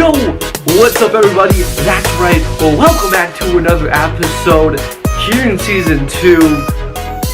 Yo, what's up everybody? That's right, well welcome back to another episode here in Season 2.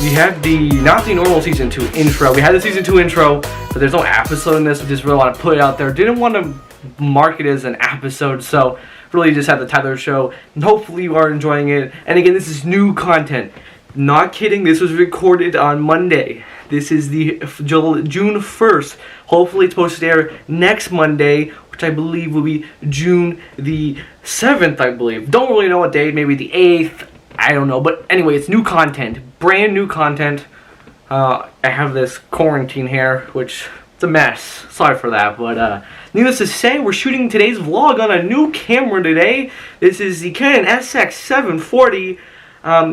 We have not the normal Season 2 intro. We had the Season 2 intro, but there's no episode in this. We just really want to put it out there. Didn't want to mark it as an episode, so really just have the title of the show. And hopefully you are enjoying it. And again, this is new content. Not kidding, this was recorded on Monday. This is the June 1st. Hopefully it's supposed to air next Monday, which I believe will be June the 7th, I believe. Don't really know what date, maybe the 8th. I don't know, but anyway, it's new content. Brand new content. I have this quarantine hair, which it's a mess. Sorry for that, but needless to say, we're shooting today's vlog on a new camera today. This is the Canon SX740.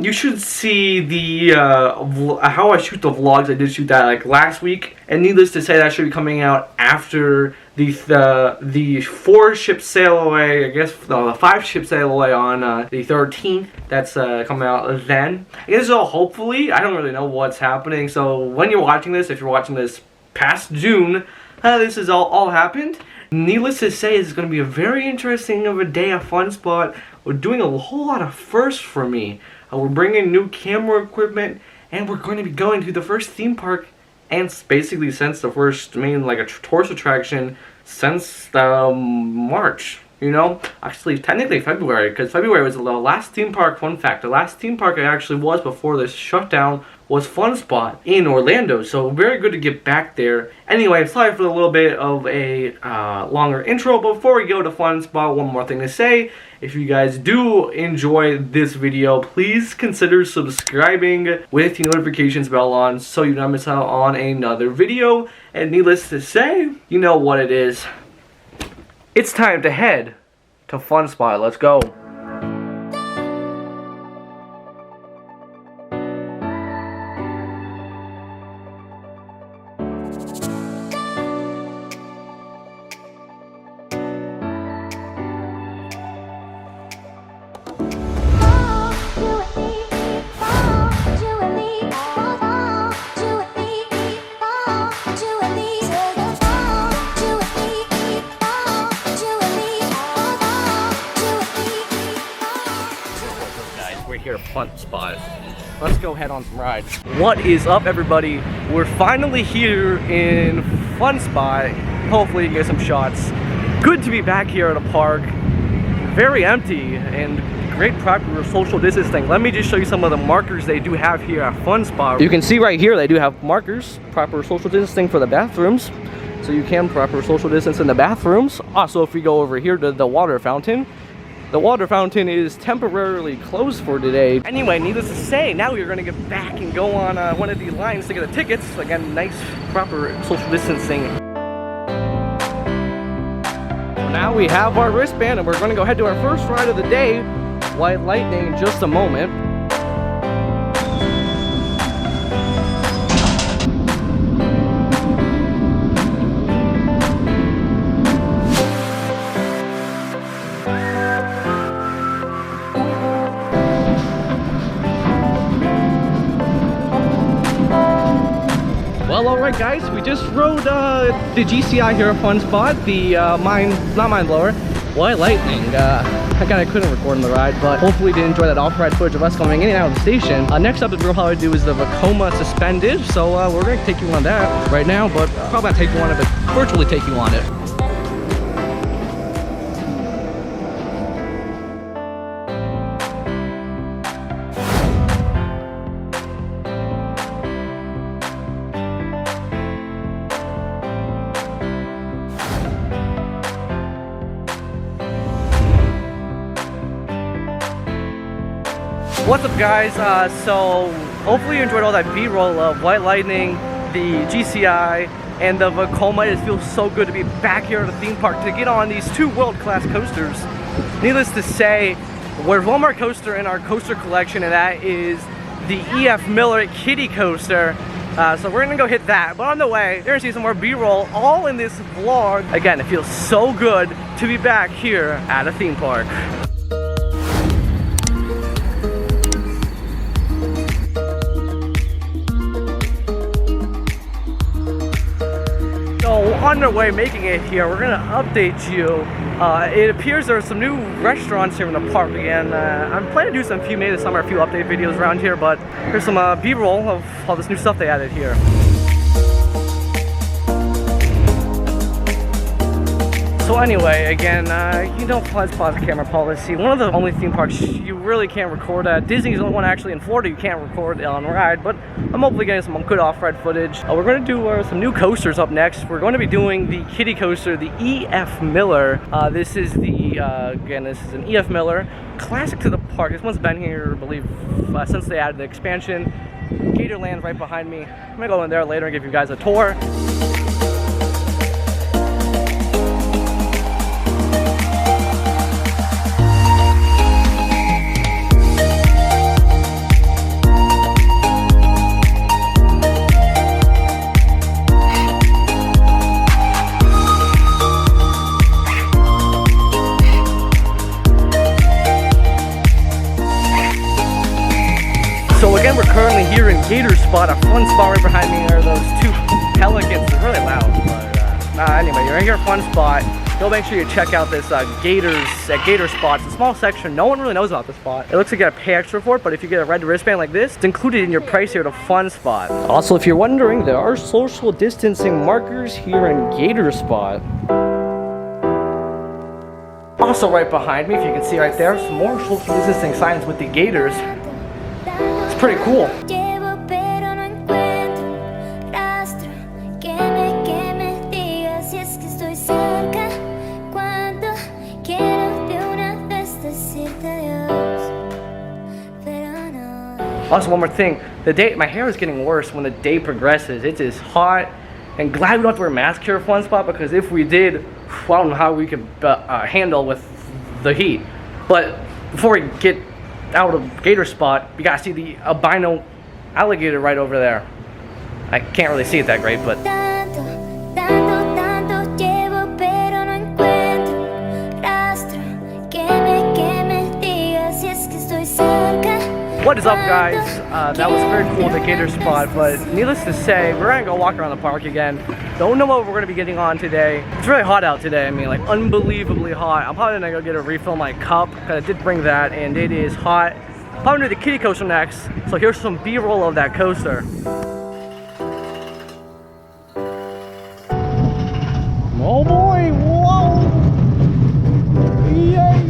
You should see the how I shoot the vlogs. I did shoot that like last week, and needless to say, that should be coming out after the 4-ship sail away. I guess the 5-ship sail away on the 13th. That's coming out then. I guess so. Hopefully, I don't really know what's happening. So when you're watching this, if you're watching this past June, this is all happened. Needless to say, it's going to be a very interesting of a day, a fun spot. We're doing a whole lot of firsts for me. We're bringing new camera equipment, and we're going to be going to the first theme park, and basically since the first main like a tourist attraction since March. You know, actually technically February, because February was the last theme park. Fun fact: the last theme park I actually was before this shutdown was Fun Spot in Orlando. So very good to get back there. Anyway, sorry for a little bit of a longer intro. Before we go to Fun Spot, one more thing to say. If you guys do enjoy this video, please consider subscribing with the notifications bell on so you don't miss out on another video. And needless to say, you know what it is. It's time to head to Fun Spot. Let's go. We're here at Fun Spot. Let's go head on some rides. What is up, everybody? We're finally here in Fun Spot. Hopefully you can get some shots. Good to be back here at a park. Very empty and great proper social distancing. Let me just show you some of the markers they do have here at Fun Spot. You can see right here they do have markers, proper social distancing for the bathrooms. So you can proper social distance in the bathrooms. Also, if we go over here to the water fountain, the water fountain is temporarily closed for today. Anyway, needless to say, now we're going to get back and go on one of these lines to get the tickets. Again, nice, proper social distancing. Now we have our wristband, and we're going to go ahead to our first ride of the day, White Lightning, in just a moment. Well, alright guys, we just rode the GCI here at Fun Spot, the not Mind Blower, White Lightning. Again, I couldn't record on the ride, but hopefully you did enjoy that off-ride footage of us coming in and out of the station. Next up, we'll probably do is the Vekoma Suspended, so we're going to take you on that right now, but probably not take you on it, but virtually take you on it. What's up guys, so hopefully you enjoyed all that B-roll of White Lightning, the GCI, and the Vekoma. It feels so good to be back here at the theme park to get on these two world-class coasters. Needless to say, there's one more coaster in our coaster collection, and that is the E.F. Miller Kiddie Coaster. So we're gonna go hit that, but on the way, you're gonna see some more B-roll all in this vlog. Again, it feels so good to be back here at a theme park. So on their way making it here. We're gonna update you. It appears there are some new restaurants here in the park again. I'm planning to do some few maybe this summer, a few update videos around here, but here's some B-roll of all this new stuff they added here. So anyway, again, you know Fun Spot's camera policy. One of the only theme parks you really can't record at. Disney's the only one actually in Florida you can't record on ride, but I'm hopefully getting some good off-ride footage. We're going to do some new coasters up next. We're going to be doing the kiddie coaster, the E.F. Miller. This is the, again, this is an E.F. Miller. Classic to the park. This one's been here, I believe, since they added the expansion. Gator Land right behind me. I'm going to go in there later and give you guys a tour. So again, we're currently here in Gator Spot. A fun spot right behind me are those two pelicans. They're really loud, but anyway, you're in your fun spot. Go make sure you check out this Gator Spot. It's a small section. No one really knows about this spot. It looks like you gotta pay extra for it, but if you get a red wristband like this, it's included in your price here at a fun spot. Also, if you're wondering, there are social distancing markers here in Gator Spot. Also right behind me, if you can see right there, some more social distancing signs with the gators. It's pretty cool. Also, one more thing, my hair is getting worse when the day progresses. It is hot, and glad we don't have to wear masks here at Fun Spot, because if we did, I don't know how we could handle with the heat. But before we get out of Gator Spot, you gotta see the albino alligator right over there. I can't really see it that great, but what is up, guys? That was very cool, the Gator Spot, but needless to say, we're gonna go walk around the park again. Don't know what we're gonna be getting on today. It's really hot out today. I mean, like, unbelievably hot. I'm probably gonna go get a refill my cup, because I did bring that, and it is hot. I'm gonna do the kiddie coaster next, so here's some B-roll of that coaster. Oh boy, whoa! Yay!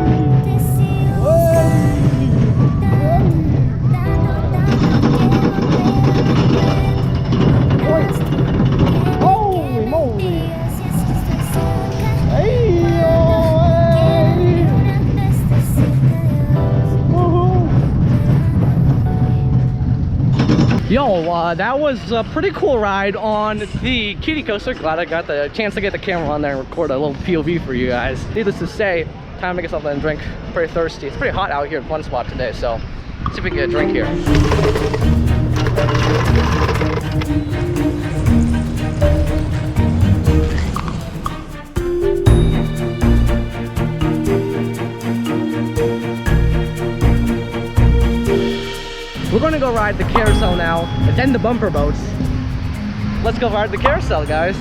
Yo, that was a pretty cool ride on the kiddie coaster. Glad I got the chance to get the camera on there and record a little POV for you guys. Needless to say, time to get something to drink. Pretty thirsty. It's pretty hot out here at Fun Spot today, so let's see if we can get a drink here. We're going to go ride the carousel now, and then the bumper boats. Let's go ride the carousel, guys.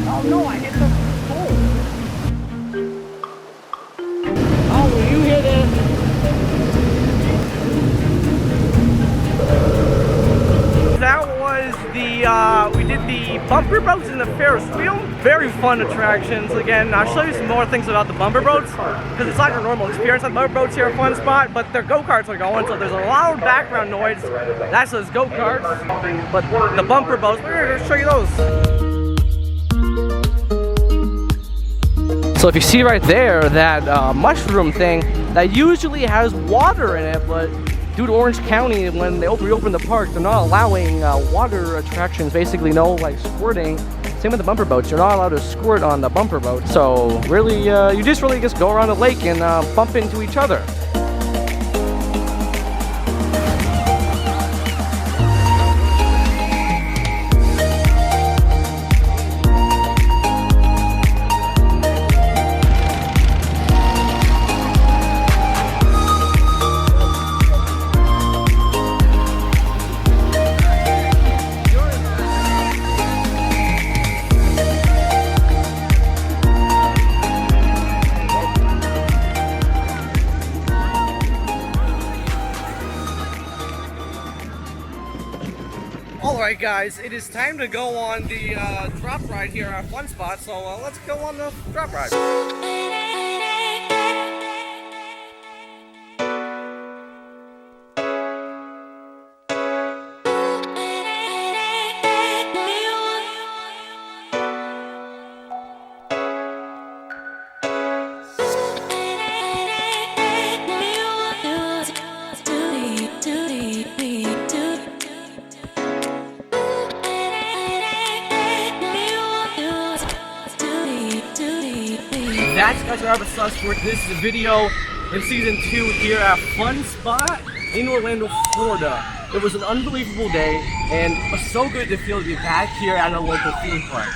Oh no, I hit the pole. Oh, you hit it. That was we did the bumper boats and the Ferris wheel. Very fun attractions. Again, I'll show you some more things about the bumper boats, because it's not your normal experience on bumper boats here at Fun Spot, but their go-karts are going, so there's a loud background noise. That's those go-karts. But the bumper boats, we're going to show you those. So if you see right there, that mushroom thing, that usually has water in it, but due to Orange County, when they reopened the park, they're not allowing water attractions, basically no like squirting. Same with the bumper boats. You're not allowed to squirt on the bumper boat. So really, you just really just go around the lake and bump into each other. Alright guys, it is time to go on the drop ride here at Fun Spot, so let's go on the drop ride. That's guys, I have a sus for this video in season 2 here at Fun Spot in Orlando, Florida. It was an unbelievable day and it was so good to feel to be back here at a local theme park.